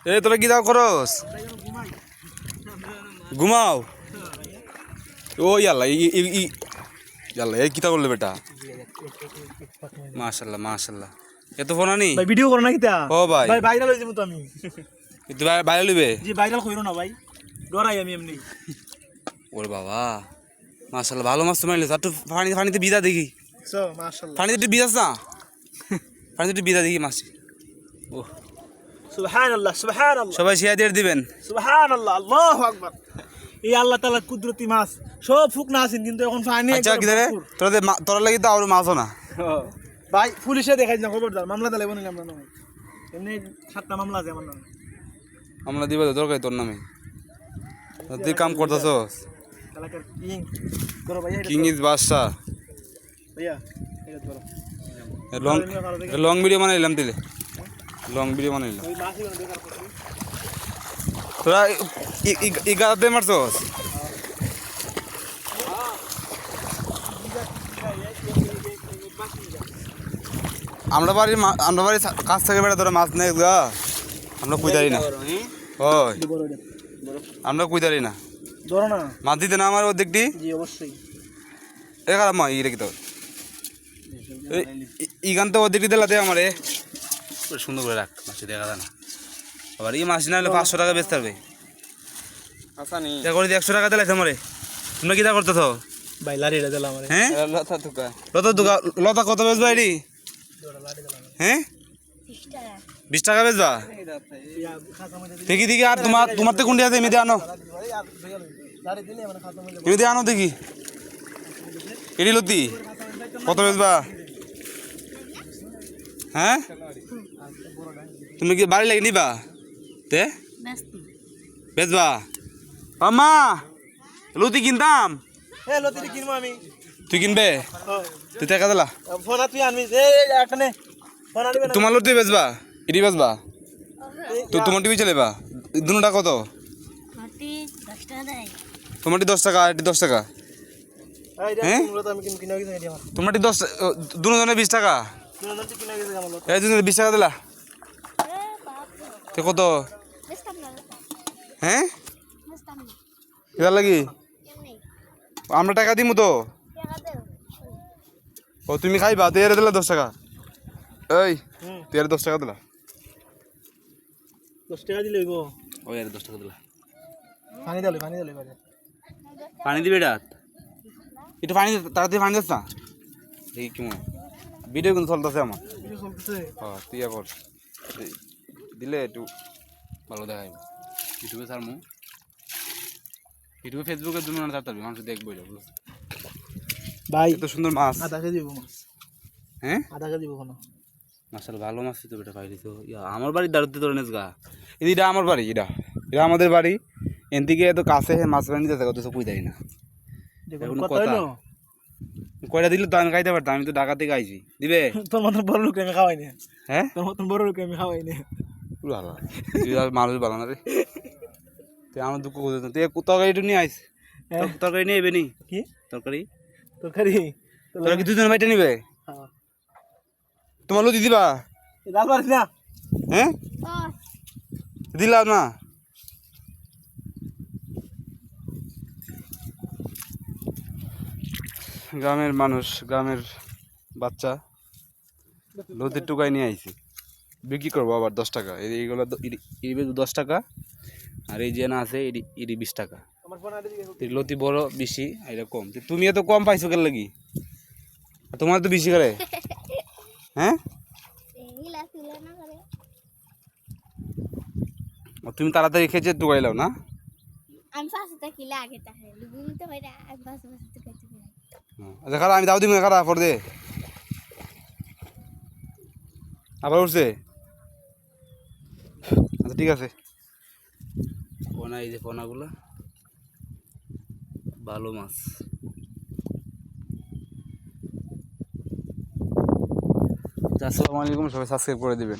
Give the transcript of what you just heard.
এ তোরা কি দাও করস? ঘুমাও। ও ইয়াল্লা ইয়াল্লা এই কিতা করলে বেটা? মাশাআল্লাহ মাশাআল্লাহ। এত ফোন আনি ভাই ভিডিও করো না কিতা? ও ভাই ভাই ভাইরাল হই যাবো তো আমি। তুই বাইরে লইবে? জি ভাইরাল কইরো না ভাই, ডরাই আমি এমনি। ওরে বাবা মাশাআল্লাহ ভালো মাছ তো মারলে। একটু পানিতে বিদা দেখি। মাশাআল্লাহ পানিতে একটু বিদাস না? পানিতে একটু বিদা দেখি মাছ। ও সুবহানাল্লাহ সুবহানাল্লাহ সবাই শেয়ার দিয়ে দিবেন। সুবহানাল্লাহ আল্লাহু আকবার। এই আল্লাহ তাআলার কুদরতি মাছ সব ফুক না আছেন কিন্তু এখন পানি আচ্ছা কি রে তোরা লাগি তো আর মাছও না। ভাই পুলিশে দেখাই না, খবরদার মামলা দিলে বনি আমরা না। এমনি 7টা মামলা আছে আমার নামে। আমরা দিবা দরকার তোর নামে। তুই কাম করতেছস। এলাকার কিং করো ভাই। কিং ইজ বাদশা। ভাইয়া এটা ধরো। লং ভিডিও বানাইলাম দিলে। লং ভিডিও বানাইলাম। ওই মাছই বেকার করছি। তোরা ই গাতে মারছস? আমরা বাড়ির কাছ থেকে বেড়া তোরা মাছ নেই গা। আমরা কুইদারি না। ওই আমরা কুইদারি না। ধরো না মাছ দিতে না আমার অর্ধেকটি। জি অবশ্যই। এ খারাপ মা ই রেখে তোর ইগান তো অর্ধেকটি দিলাতে আমারে সুন্দর করে রাখ। মাছ দেখা যায় না আবার এই মাছ না হলে 500 টাকা বেচতে পারবে। করে 100 টাকা দিলাই তোমারে। তোমরা কিটা করতেছ? ভাই লাড়িটা দিলাম আমারে। হ্যাঁ লতা কত বেচবা এটি? হ্যাঁ 20 টাকা বেচবা? দেখি দেখি আর তোমার তো কোনটি আছে এমনি আনো। এমনি আনো দেখি এটি লতি কত বেচবা? হ্যাঁ তুমি কি বাড়ি লাগে নিবা? তে বেচবা? আমা লতি কিনতাম। হ্যাঁ লতি কিনবো আমি। তুই কিনবে? তুই টাকা দিলা ফোন তুই আনবি। এখানে ফোন আনবি না। তোমার লতি বেচবা এটি বেচবা? তো তোমার টিভি চলেবা দুটা কত? তোমারটি 10 টাকা এটি 10 টাকা। হ্যাঁ তোমারটি 10 দুজনে 20 টাকা। এই দুজনে 20 টাকা দিলা তো কত? হ্যাঁ এটার লাগি আমরা টাকা দিমু তো। ও তুমি খাইবা তুই এর দিলা 10 টাকা। এই তুই এর 10 টাকা দিলা। 10 টাকা দিলে হইব। ও এর 10 টাকা দিলা। পানি দিলে বাজে। পানি দিবে এটা একটু পানি তাড়াতাড়ি পানি দিস না। দেখি কেমন ভিডিও কিন্তু চলতেছে আমার। হ্যাঁ তুই আবার দিলে একটু ভালো দেখাইব। ইউটিউবে ছাড়মু। ইউটিউবে ফেসবুকের জন্য না ছাড়তে মানুষ দেখবো এটা। ভাই এত সুন্দর মাছ। আধা কেজি দিব মাছ। হ্যাঁ আধা কেজি দিব না। মাশাআল্লাহ ভালো মাছ তো বেটা পাইলি তো। আমার বাড়ির দাঁড়াতে তোর নেস গা। এটা আমার বাড়ি। এটা আমাদের বাড়ি। এন থেকে এত কাছে মাছ বানি দিতে কত কুই দেয় না। কয়টা দিলে তো আমি খাইতে পারতাম। আমি তো ঢাকা থেকে আইছি। দিবে? তোর মতন বড় লোক আমি খাওয়াই না। হ্যাঁ তোর মতন বড় লোক আমি খাওয়াই না। ভালো তুই আর মানুষ ভালো না রে। তুই আমার দুঃখ করতে তুই তরকারিটা নিয়ে আইস। তরকারি নিয়ে এবে নি? কি তরকারি? তোরা কি দুজনে বাইটা নিবে? তোমার লতি দিবা? ডাল পারিস না? হ্যাঁ দিলাম না। গ্রামের মানুষ গ্রামের বাচ্চা লতির টুকাই নিয়ে আইছি বিক্রি করবো আবার 10 টাকা। এইগুলো 10 টাকা আর এই যে না আছে এটি 20 টাকা। লতি বড় বেশি এটা কম। তুমি এত কম পাইছো কেন লাগি? তোমার তো বেশি করে। হ্যাঁ তুমি তাড়াতাড়ি খেয়েছে টুকাইলাও না? আচ্ছা খারাপ আমি দাও দিব খারাপ পর দে আবার উঠছে। আচ্ছা ঠিক আছে। পোনা এই যে পোনাগুলো ভালো মাছ। আসসালামু আলাইকুম সবাই সাবস্ক্রাইব করে দিবেন।